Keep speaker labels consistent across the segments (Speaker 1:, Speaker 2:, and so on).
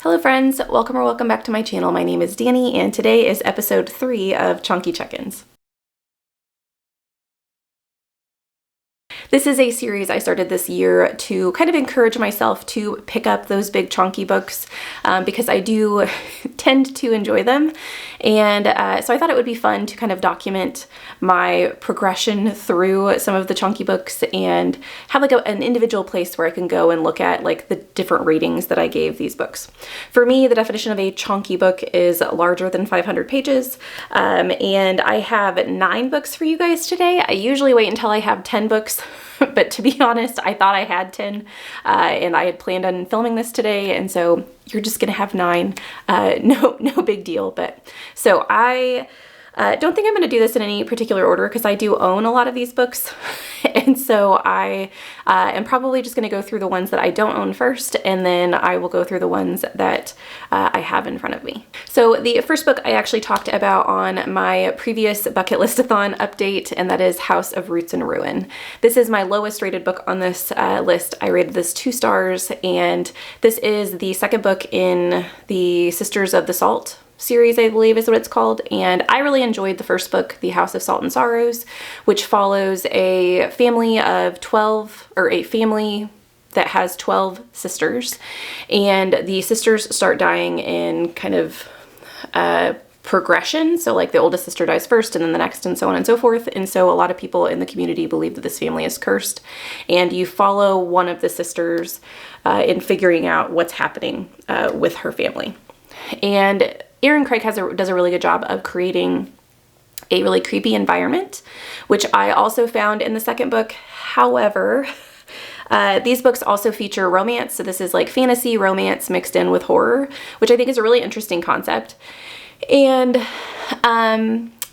Speaker 1: Hello friends, welcome or welcome back to my channel. My name is Danny and today is episode 3 of Chonky Check Ins. This is a series I started this year to kind of encourage myself to pick up those big chonky books because I do tend to enjoy them. And so I thought it would be fun to kind of document my progression through some of the chonky books and have like an individual place where I can go and look at like the different ratings that I gave these books. For me, the definition of a chonky book is larger than 500 pages. And I have 9 books for you guys today. I usually wait until I have 10 books. But to be honest, I thought I had 10 and I had planned on filming this today, and so you're just gonna have 9. No big deal. But so I don't think I'm going to do this in any particular order because I do own a lot of these books. And so I am probably just going to go through the ones that I don't own first, and then I will go through the ones that I have in front of me. So the first book I actually talked about on my previous bucket listathon update, and that is House of Roots and Ruin. This is my lowest rated book on this list. I rated this 2 stars, and this is the second book in the Sisters of the Salt series, I believe is what it's called. And I really enjoyed the first book, The House of Salt and Sorrows, which follows a family of 12, or a family that has 12 sisters. And the sisters start dying in kind of progression. So like the oldest sister dies first and then the next and so on and so forth. And so a lot of people in the community believe that this family is cursed. And you follow one of the sisters in figuring out what's happening with her family. And Erin Craig does a really good job of creating a really creepy environment, which I also found in the second book. However, these books also feature romance. So this is like fantasy romance mixed in with horror, which I think is a really interesting concept. And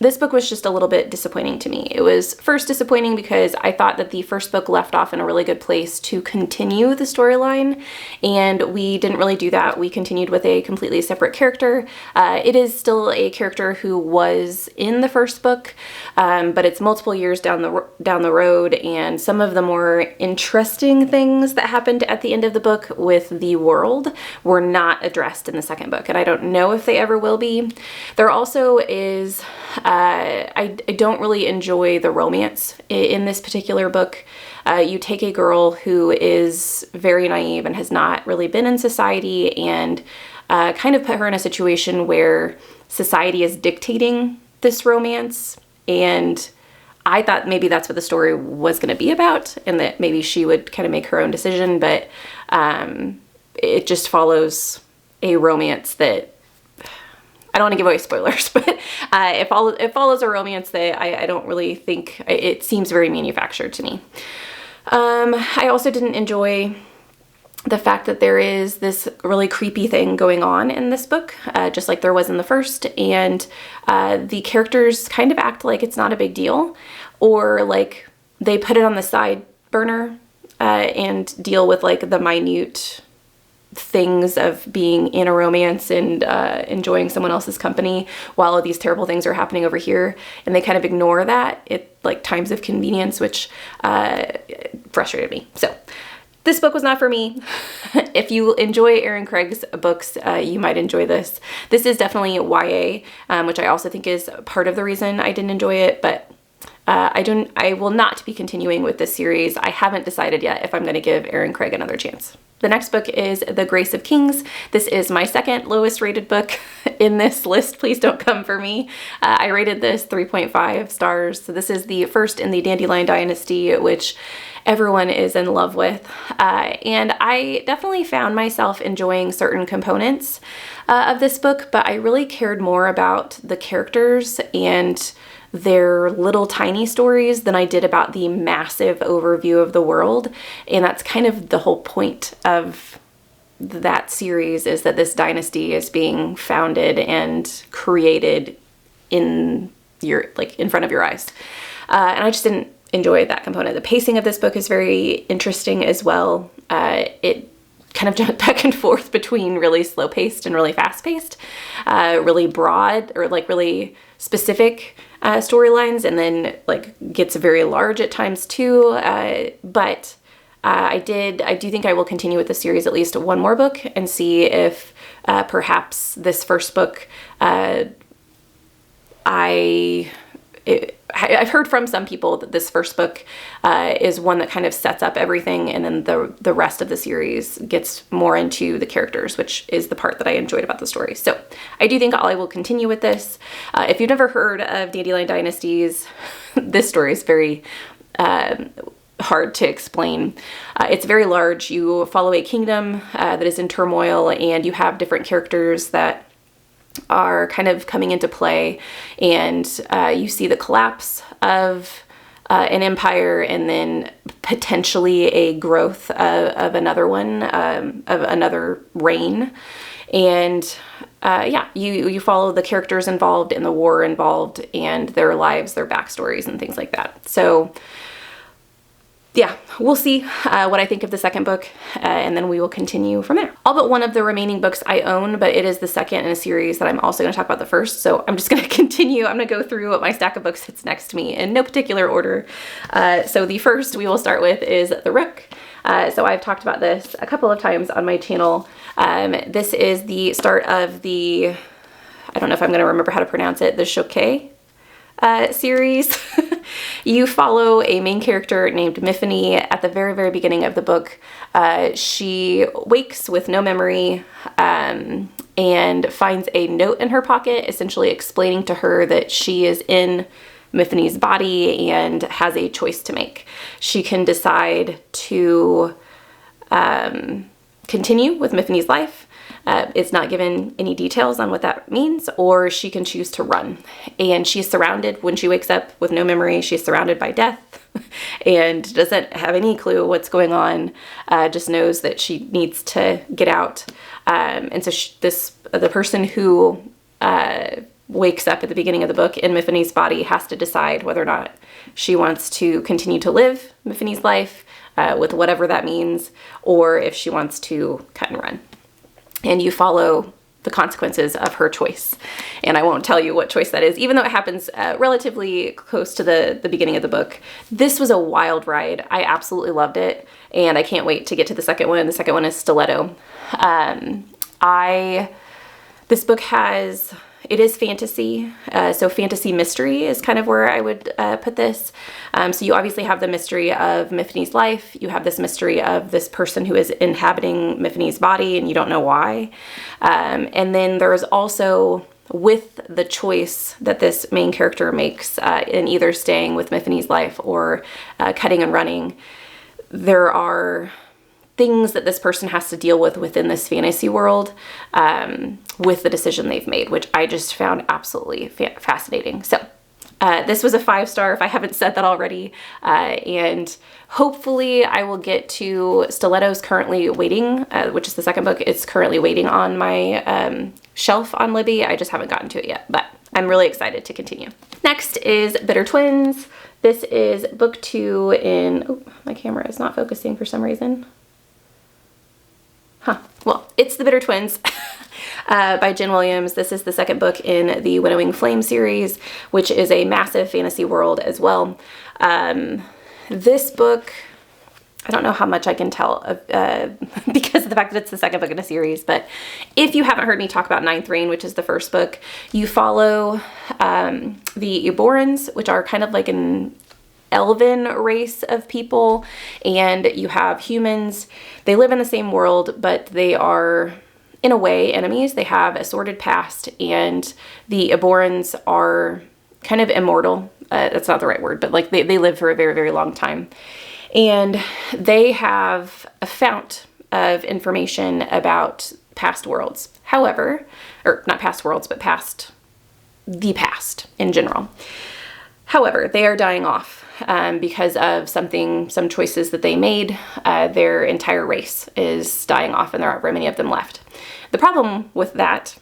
Speaker 1: this book was just a little bit disappointing to me. It was first disappointing because I thought that the first book left off in a really good place to continue the storyline, and we didn't really do that. We continued with a completely separate character. It is still a character who was in the first book, but it's multiple years down the road, and some of the more interesting things that happened at the end of the book with the world were not addressed in the second book, and I don't know if they ever will be. There also is I don't really enjoy the romance in this particular book. You take a girl who is very naive and has not really been in society and kind of put her in a situation where society is dictating this romance. And I thought maybe that's what the story was going to be about, and that maybe she would kind of make her own decision, but it just follows a romance that I don't want to give away spoilers, but it follows a romance that I don't really think, it seems very manufactured to me. I also didn't enjoy the fact that there is this really creepy thing going on in this book, just like there was in the first, and the characters kind of act like it's not a big deal, or like they put it on the side burner and deal with like the minute things of being in a romance and enjoying someone else's company while all these terrible things are happening over here, and they kind of ignore that at like times of convenience, which frustrated me. So this book was not for me. If you enjoy Erin Craig's books, you might enjoy this. This is definitely YA, which I also think is part of the reason I didn't enjoy it, but I will not be continuing with this series. I haven't decided yet if I'm going to give Erin Craig another chance. The next book is The Grace of Kings. This is my second lowest rated book in this list. Please don't come for me. I rated this 3.5 stars. So this is the first in the Dandelion Dynasty, which everyone is in love with. And I definitely found myself enjoying certain components of this book, but I really cared more about the characters and their little tiny stories than I did about the massive overview of the world. And that's kind of the whole point of that series, is that this dynasty is being founded and created in front of your eyes. And I just didn't enjoy that component. The pacing of this book is very interesting as well. It kind of jumped back and forth between really slow paced and really fast paced, really broad or like really specific storylines, and then like gets very large at times too. But I do think I will continue with the series at least one more book and see if perhaps this first book, I've heard from some people that this first book is one that kind of sets up everything, and then the rest of the series gets more into the characters, which is the part that I enjoyed about the story. So I do think I will continue with this. If you've never heard of Dandelion Dynasties, this story is very hard to explain. It's very large. You follow a kingdom that is in turmoil, and you have different characters that are kind of coming into play, and you see the collapse of an empire, and then potentially a growth of another one, of another reign. And yeah, you follow the characters involved in the war involved, and their lives, their backstories, and things like that. So yeah, we'll see what I think of the second book, and then we will continue from there. All but one of the remaining books I own, but it is the second in a series that I'm also going to talk about the first, so I'm just going to continue. I'm going to go through what my stack of books sits next to me in no particular order. So the first we will start with is The Rook. So I've talked about this a couple of times on my channel. This is the start of the, I don't know if I'm going to remember how to pronounce it, the Chonky series. You follow a main character named Myfanwy at the very, very beginning of the book. She wakes with no memory and finds a note in her pocket, essentially explaining to her that she is in Myfanwy's body and has a choice to make. She can decide to continue with Myfanwy's life. It's not given any details on what that means, or she can choose to run. And she's surrounded, when she wakes up with no memory, she's surrounded by death and doesn't have any clue what's going on, just knows that she needs to get out. And so the person who wakes up at the beginning of the book in Myfanwy's body has to decide whether or not she wants to continue to live Myfanwy's life with whatever that means, or if she wants to cut and run. And you follow the consequences of her choice. And I won't tell you what choice that is, even though it happens relatively close to the beginning of the book. This was a wild ride. I absolutely loved it, and I can't wait to get to the second one. The second one is Stiletto. This book it is fantasy, so fantasy mystery is kind of where I would put this. So you obviously have the mystery of Myfanwy's life. You have this mystery of this person who is inhabiting Myfanwy's body, and you don't know why. And then there is also, with the choice that this main character makes in either staying with Myfanwy's life or cutting and running, there are things that this person has to deal with within this fantasy world with the decision they've made, which I just found absolutely fascinating. So this was a 5-star, if I haven't said that already, and hopefully I will get to Stiletto's currently waiting, which is the second book. It's currently waiting on my shelf on Libby. I just haven't gotten to it yet, but I'm really excited to continue. Next is Bitter Twins. This is book 2 in, oh, my camera is not focusing for some reason. Well, it's The Bitter Twins by Jen Williams. This is the second book in the Winnowing Flame series, which is a massive fantasy world as well. This book, I don't know how much I can tell because of the fact that it's the second book in a series, but if you haven't heard me talk about Ninth Reign, which is the first book, you follow the Eborans, which are kind of like an elven race of people, and you have humans. They live in the same world, but they are, in a way, enemies. They have a sordid past, and the Eborans are kind of immortal. That's not the right word, but like they live for a very, very long time. And they have a fount of information about past worlds. However, or not past worlds, but the past in general. However, they are dying off because of some choices that they made. Their entire race is dying off, and there aren't very many of them left. The problem with that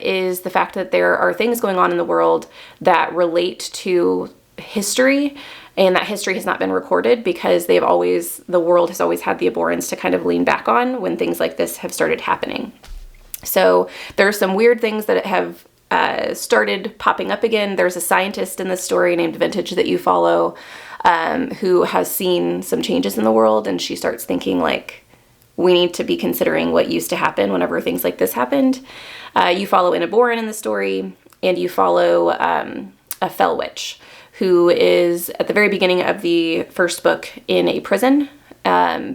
Speaker 1: is the fact that there are things going on in the world that relate to history, and that history has not been recorded because the world has always had the Eborans to kind of lean back on when things like this have started happening. So there are some weird things that have started popping up again. There's a scientist in this story named Vintage that you follow who has seen some changes in the world, and she starts thinking like, we need to be considering what used to happen whenever things like this happened. You follow Anna Boren in the story, and you follow a fell witch who is at the very beginning of the first book in a prison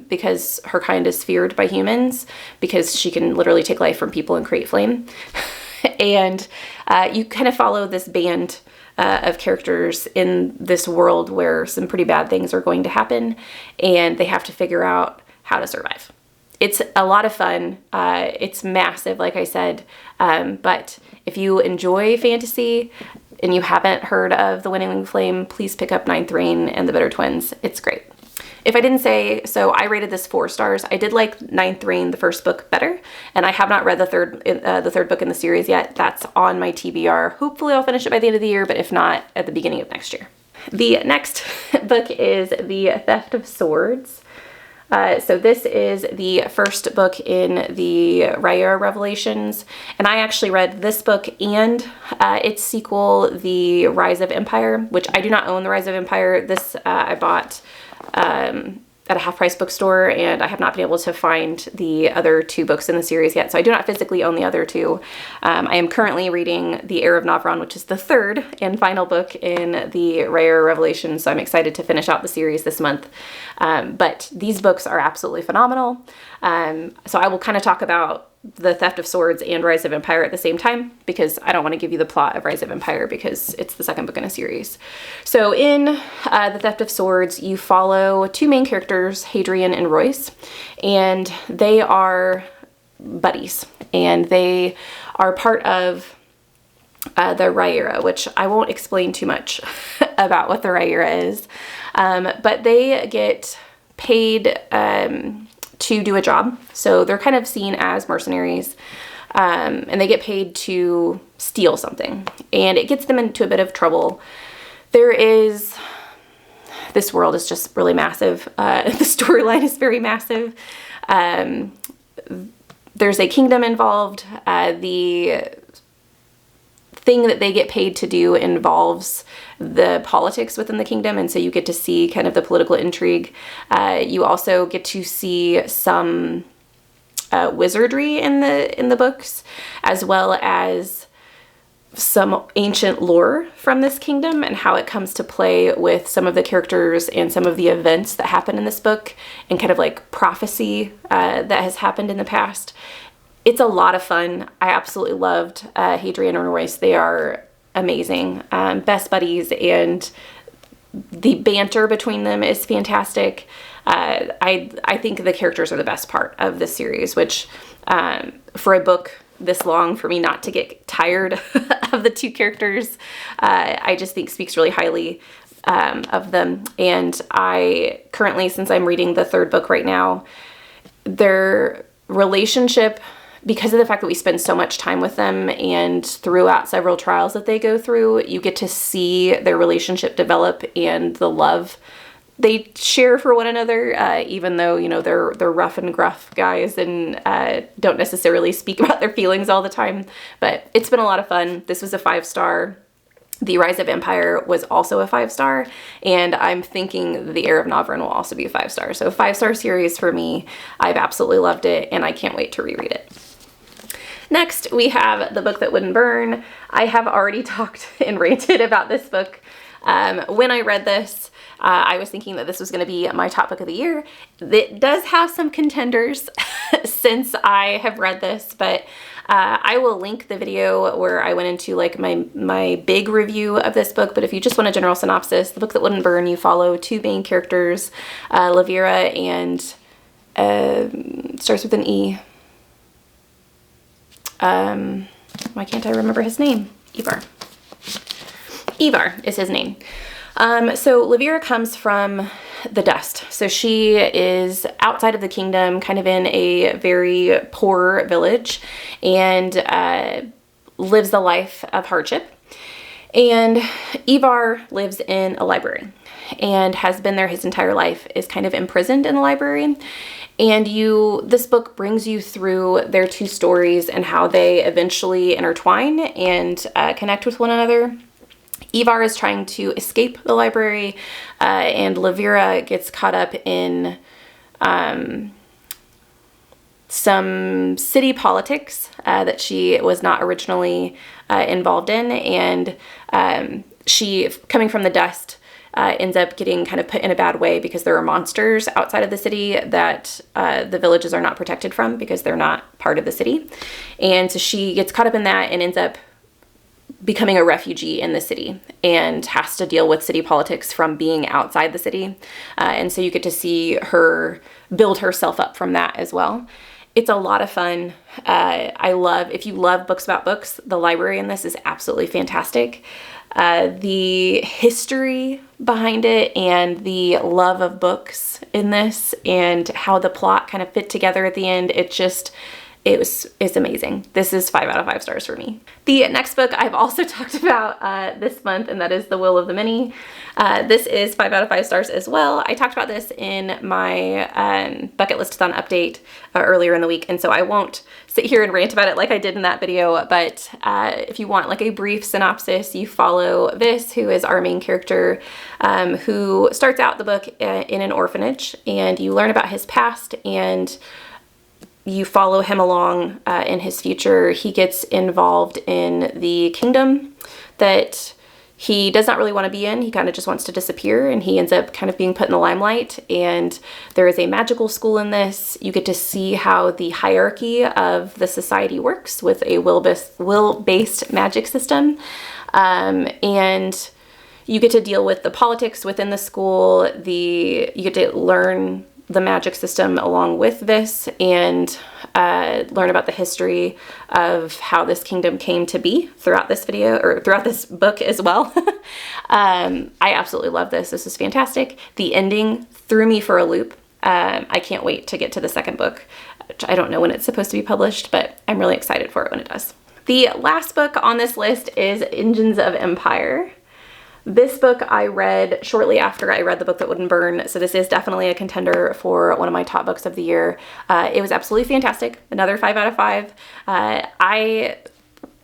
Speaker 1: because her kind is feared by humans because she can literally take life from people and create flame. And you kind of follow this band of characters in this world where some pretty bad things are going to happen, and they have to figure out how to survive. It's a lot of fun. It's massive, like I said, but if you enjoy fantasy and you haven't heard of The Waning Flame, please pick up Ninth Reign and The Bitter Twins. It's great. If I didn't say so, I rated this 4 stars. I did like Ninth Reign, the first book, better, and I have not read the third book in the series yet. That's on my TBR. Hopefully I'll finish it by the end of the year, but if not, at the beginning of next year. The next book is The Theft of Swords. So this is the first book in the Rhaenyra Revelations, and I actually read this book and its sequel, The Rise of Empire, which I do not own The Rise of Empire. This I bought at a half-price bookstore, and I have not been able to find the other 2 books in the series yet, so I do not physically own the other 2. I am currently reading The Heir of Navron, which is the 3rd and final book in the Rhaenyra Revelations, so I'm excited to finish out the series this month. But these books are absolutely phenomenal. So I will kind of talk about The Theft of Swords and Rise of Empire at the same time, because I don't want to give you the plot of Rise of Empire because it's the 2nd book in a series. So in The Theft of Swords, you follow 2 main characters, Hadrian and Royce, and they are buddies, and they are part of the Rhaenyra, which I won't explain too much about what the Rhaenyra is, but they get paid to do a job. So they're kind of seen as mercenaries, and they get paid to steal something, and it gets them into a bit of trouble. This world is just really massive. The storyline is very massive. There's a kingdom involved. The thing that they get paid to do involves the politics within the kingdom, and so you get to see kind of the political intrigue. You also get to see some wizardry in the books, as well as some ancient lore from this kingdom and how it comes to play with some of the characters and some of the events that happen in this book, and kind of like prophecy that has happened in the past. It's a lot of fun. I absolutely loved Hadrian and Royce. They are amazing. Best buddies, and the banter between them is fantastic. I think the characters are the best part of this series, which for a book this long, for me not to get tired of the 2 characters, I just think speaks really highly of them. And I currently, since I'm reading the 3rd book right now, their relationship, because of the fact that we spend so much time with them and throughout several trials that they go through, you get to see their relationship develop and the love they share for one another, even though, you know, they're rough and gruff guys and don't necessarily speak about their feelings all the time. But it's been a lot of fun. This was a 5-star. The Rise of Empire was also a 5-star, and I'm thinking The Heir of Navron will also be a 5-star. So 5-star series for me. I've absolutely loved it, and I can't wait to reread it. Next, we have The Book That Wouldn't Burn. I have already talked and ranted about this book. When I read this, I was thinking that this was going to be my top book of the year. It does have some contenders since I have read this, but I will link the video where I went into like my big review of this book. But if you just want a general synopsis, The Book That Wouldn't Burn, you follow 2 main characters, Lavira and starts with an E. Why can't I remember his name? Ivar. Ivar is his name. So Lavira comes from the dust. So she is outside of the kingdom, kind of in a very poor village, and lives the life of hardship. And Ivar lives in a library and has been there his entire life, is kind of imprisoned in the library. And this book brings you through their 2 stories and how they eventually intertwine and connect with one another. Ivar is trying to escape the library, and Lavira gets caught up in some city politics that she was not originally involved in, and she, coming from the dust, ends up getting kind of put in a bad way because there are monsters outside of the city that the villages are not protected from because they're not part of the city. And so she gets caught up in that and ends up becoming a refugee in the city and has to deal with city politics from being outside the city. And so you get to see her build herself up from that as well. It's a lot of fun. If you love books about books, the library in this is absolutely fantastic. The history behind it and the love of books in this and how the plot kind of fit together at the end, it's amazing. This is 5 out of 5 stars for me. The next book I've also talked about this month, and that is The Will of the Many. This is 5 out of 5 stars as well. I talked about this in my bucket list-a-thon update earlier in the week, and so I won't sit here and rant about it like I did in that video, but if you want like a brief synopsis, you follow Vis, who is our main character, who starts out the book in an orphanage, and you learn about his past, and you follow him along in his future. He gets involved in the kingdom that he does not really want to be in. He kind of just wants to disappear, and he ends up kind of being put in the limelight. And there is a magical school in this. You get to see how the hierarchy of the society works with a will-based magic system. And you get to deal with the politics within the school. You get to learn the magic system along with this and learn about the history of how this kingdom came to be throughout this video, or throughout this book as well. I absolutely love this. This is fantastic. The ending threw me for a loop. I can't wait to get to the second book, which I don't know when it's supposed to be published, but I'm really excited for it when it does. The last book on this list is Engines of Empire. This book I read shortly after I read The Book That Wouldn't Burn, so this is definitely a contender for one of my top books of the year. It was absolutely fantastic. Another 5 out of 5. I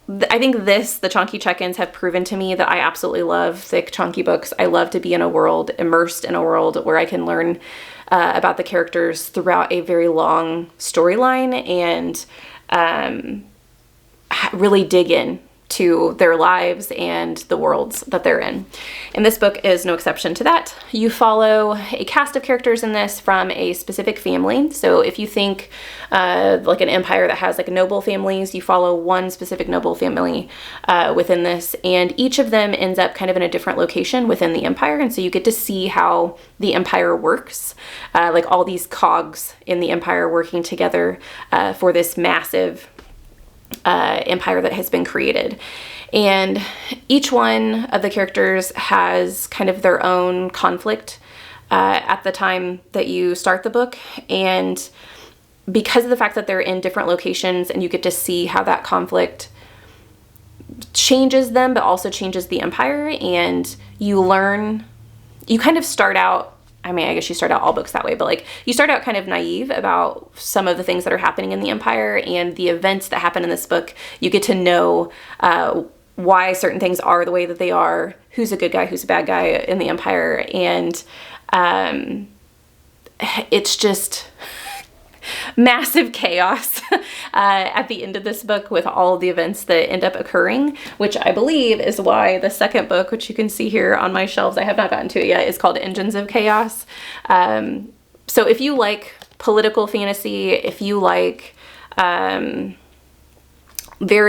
Speaker 1: think the Chonky Check Ins have proven to me that I absolutely love thick, chunky books. I love to be immersed in a world where I can learn about the characters throughout a very long storyline and really dig in to their lives and the worlds that they're in. And this book is no exception to that. You follow a cast of characters in this from a specific family. So if you think like an empire that has like noble families, you follow one specific noble family within this, and each of them ends up kind of in a different location within the empire. And so you get to see how the empire works, like all these cogs in the empire working together for this massive empire that has been created. And each one of the characters has kind of their own conflict at the time that you start the book. And because of the fact that they're in different locations and you get to see how that conflict changes them, but also changes the empire, and you kind of start out, I mean, I guess you start out all books that way, but like you start out kind of naive about some of the things that are happening in the empire and the events that happen in this book. You get to know why certain things are the way that they are, who's a good guy, who's a bad guy in the empire. And it's just massive chaos at the end of this book with all of the events that end up occurring, which I believe is why the second book, which you can see here on my shelves, I have not gotten to it yet, is called Engines of Chaos. So if you like political fantasy, if you like very,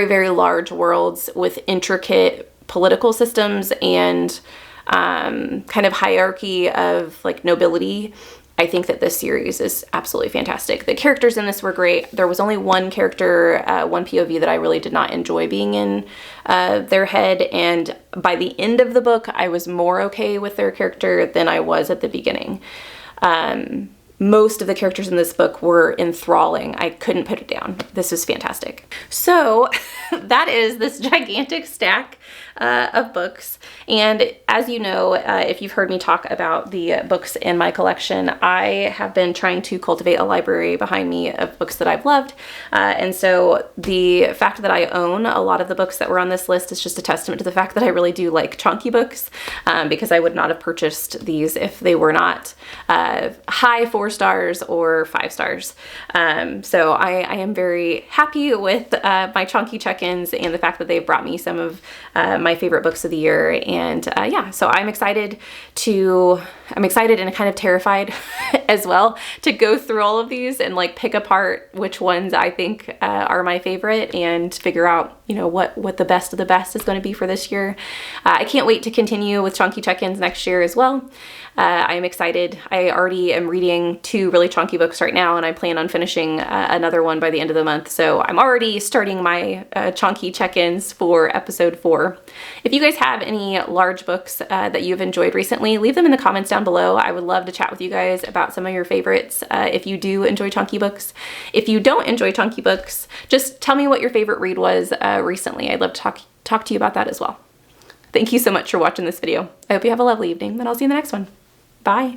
Speaker 1: very large worlds with intricate political systems and kind of hierarchy of like nobility, I think that this series is absolutely fantastic. The characters in this were great. There was only one character, one POV that I really did not enjoy being in their head, and by the end of the book, I was more okay with their character than I was at the beginning. Most of the characters in this book were enthralling. I couldn't put it down. This was fantastic. So that is this gigantic stack of books. And as you know, if you've heard me talk about the books in my collection, I have been trying to cultivate a library behind me of books that I've loved. And so the fact that I own a lot of the books that were on this list is just a testament to the fact that I really do like chonky books, because I would not have purchased these if they were not high 4 stars or 5 stars. So I am very happy with my Chonky Check Ins and the fact that they've brought me some of my favorite books of the year. And yeah, so I'm excited and kind of terrified as well to go through all of these and like pick apart which ones I think are my favorite and figure out, you know, what the best of the best is going to be for this year. I can't wait to continue with Chonky Check-ins next year as well. I am excited. I already am reading 2 really chonky books right now, and I plan on finishing another one by the end of the month. So I'm already starting my chonky check-ins for episode 4. If you guys have any large books that you've enjoyed recently, leave them in the comments down below. I would love to chat with you guys about some of your favorites if you do enjoy chonky books. If you don't enjoy chonky books, just tell me what your favorite read was recently. I'd love to talk to you about that as well. Thank you so much for watching this video. I hope you have a lovely evening, and I'll see you in the next one. Bye.